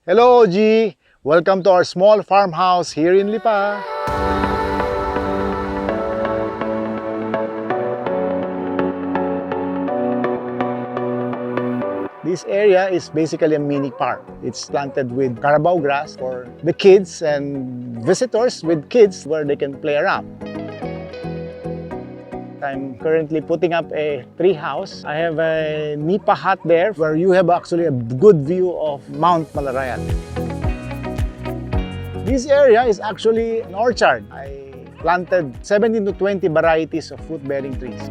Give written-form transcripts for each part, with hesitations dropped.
Hello, OG! Welcome to our small farmhouse here in Lipa. This area is basically a mini park. It's planted with carabao grass for the kids and visitors with kids where they can play around. I'm currently putting up a tree house. I have a nipa hut there where you have actually a good view of Mount Malarayan. This area is actually an orchard. I planted 17 to 20 varieties of fruit-bearing trees.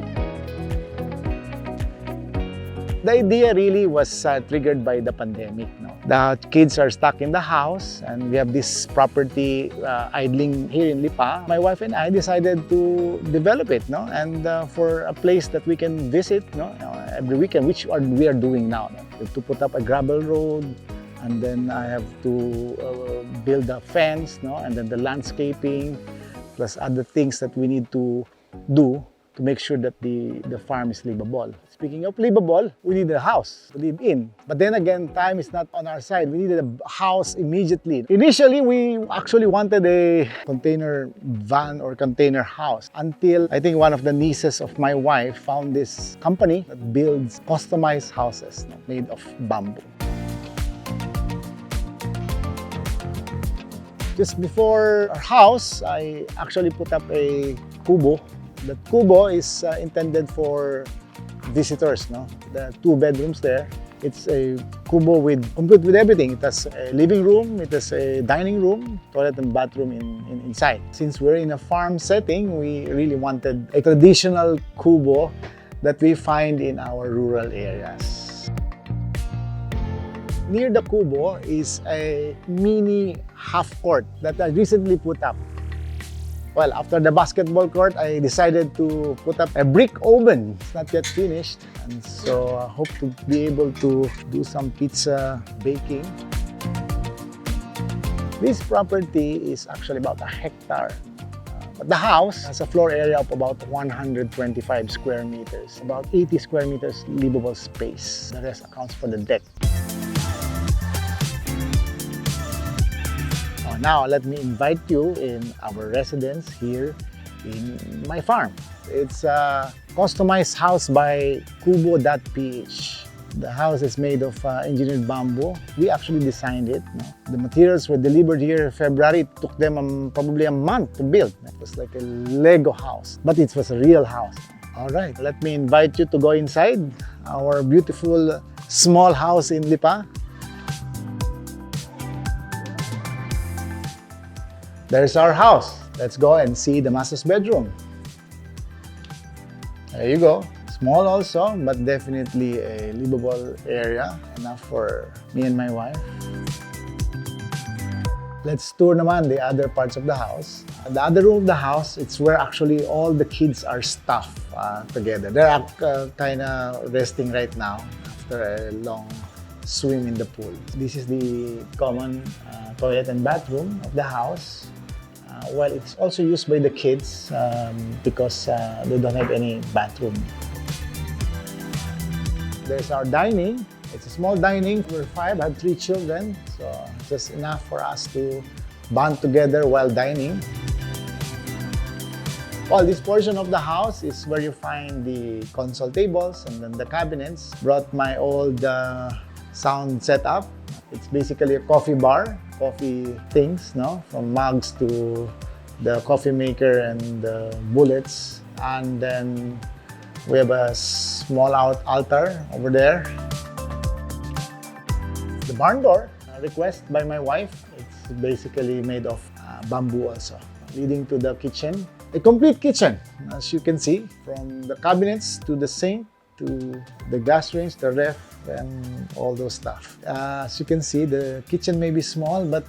The idea really was triggered by the pandemic. No? The kids are stuck in the house and we have this property idling here in Lipa. My wife and I decided to develop it, no? And for a place that we can visit, no? Every weekend, which we are doing now. No? To put up a gravel road, and then I have to build a fence, no? And then the landscaping, plus other things that we need to do to make sure that the farm is livable. Speaking of livable, we need a house to live in. But then again, time is not on our side. We needed a house immediately. Initially, we actually wanted a container van or container house until I think one of the nieces of my wife found this company that builds customized houses, no, made of bamboo. Just before our house, I actually put up a kubo. The kubo is intended for visitors, no? The 2 bedrooms there. It's a kubo complete with everything. It has a living room, it has a dining room, toilet and bathroom inside. Since we're in a farm setting, we really wanted a traditional kubo that we find in our rural areas. Near the kubo is a mini half court that I recently put up. Well, after the basketball court, I decided to put up a brick oven. It's not yet finished, and so I hope to be able to do some pizza baking. This property is actually about a hectare. But the house has a floor area of about 125 square meters, about 80 square meters livable space. The rest accounts for the deck. Now, let me invite you in our residence here in my farm. It's a customized house by Kubo.ph. The house is made of engineered bamboo. We actually designed it. No? The materials were delivered here in February. It took them probably a month to build. It was like a Lego house, but it was a real house. All right, let me invite you to go inside our beautiful small house in Lipa. There's our house. Let's go and see the master's bedroom. There you go. Small also, but definitely a livable area. Enough for me and my wife. Let's tour naman the other parts of the house. The other room of the house, it's where actually all the kids are stuffed together. They're kind of resting right now after a long swim in the pool. This is the common toilet and bathroom of the house. Well, it's also used by the kids because they don't have any bathroom. There's our dining. It's a small dining. We're 5, I have 3 children, so just enough for us to bond together while dining. Well, this portion of the house is where you find the console tables and then the cabinets. Brought my old sound setup. It's basically a coffee bar, coffee things, no? From mugs to the coffee maker and the bullets. And then we have a small altar over there. The barn door, a request by my wife. It's basically made of bamboo also, leading to the kitchen. A complete kitchen, as you can see, from the cabinets to the sink, to the gas range, the ref, and all those stuff. As you can see, the kitchen may be small, but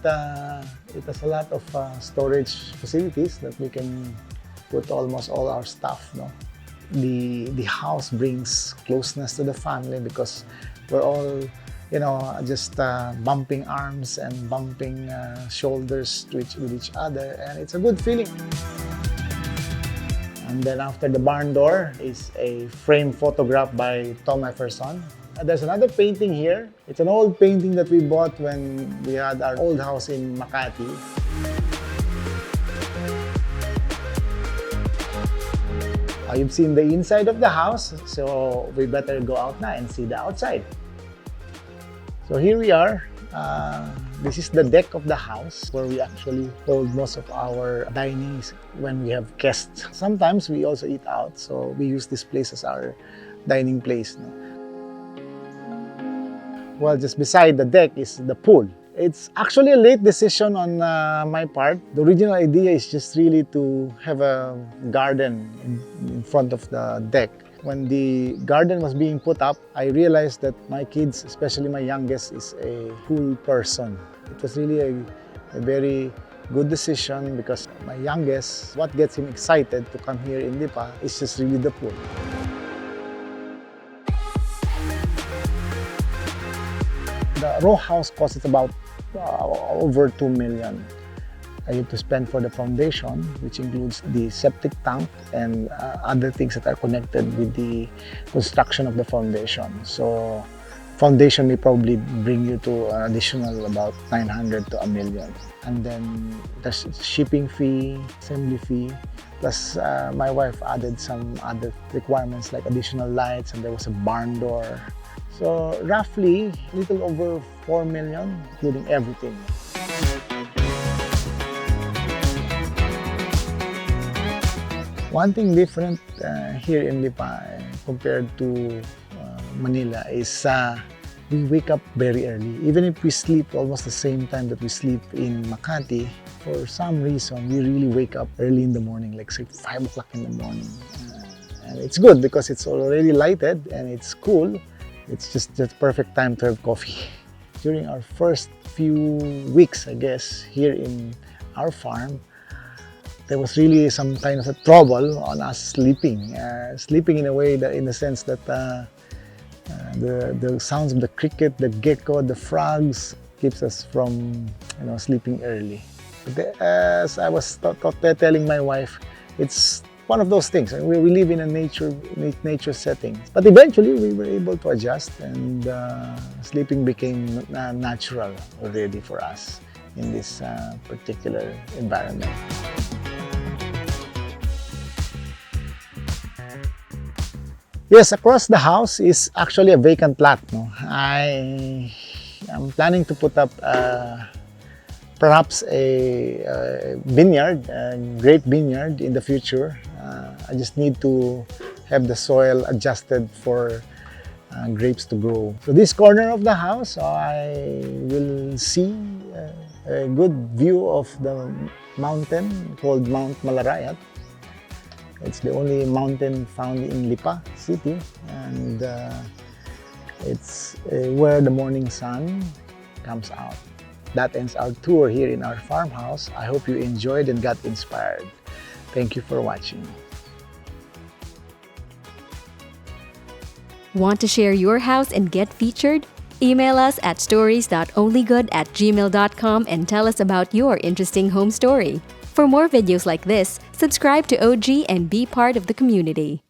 it has a lot of storage facilities that we can put almost all our stuff. No? The house brings closeness to the family because we're all, just bumping arms and bumping shoulders with each other, and it's a good feeling. And then after the barn door is a framed photograph by Tom Efferson. There's another painting here. It's an old painting that we bought when we had our old house in Makati. You've seen the inside of the house, so we better go out now and see the outside. So here we are. This is the deck of the house where we actually hold most of our dinings when we have guests. Sometimes we also eat out, so we use this place as our dining place. No? Well, just beside the deck is the pool. It's actually a late decision on my part. The original idea is just really to have a garden in front of the deck. When the garden was being put up, I realized that my kids, especially my youngest, is a pool person. It was really a very good decision because my youngest, what gets him excited to come here in Lipa is just really the pool. The row house cost is about over 2 million. I need to spend for the foundation, which includes the septic tank and other things that are connected with the construction of the foundation. So foundation may probably bring you to an additional about 900 to 1 million. And then there's shipping fee, assembly fee, plus my wife added some other requirements like additional lights, and there was a barn door. So roughly a little over 4 million, including everything. One thing different here in Lipa compared to Manila is we wake up very early. Even if we sleep almost the same time that we sleep in Makati, for some reason we really wake up early in the morning, like say 5 o'clock in the morning. And it's good because it's already lighted and it's cool. It's just the perfect time to have coffee. During our first few weeks, I guess, here in our farm, there was really some kind of a trouble on us sleeping. Sleeping in a way that, in the sense that the sounds of the cricket, the gecko, the frogs keeps us from sleeping early. But as I was telling my wife, it's one of those things. We live in a nature setting. But eventually we were able to adjust, and sleeping became natural already for us in this particular environment. Yes, across the house is actually a vacant lot. No? I am planning to put up perhaps a vineyard, a grape vineyard in the future. I just need to have the soil adjusted for grapes to grow. So this corner of the house, I will see a good view of the mountain called Mount Malarayat. It's the only mountain found in Lipa City, and it's where the morning sun comes out. That ends our tour here in our farmhouse. I hope you enjoyed and got inspired. Thank you for watching. Want to share your house and get featured? Email us at stories.onlygood@gmail.com and tell us about your interesting home story. For more videos like this, subscribe to OG and be part of the community.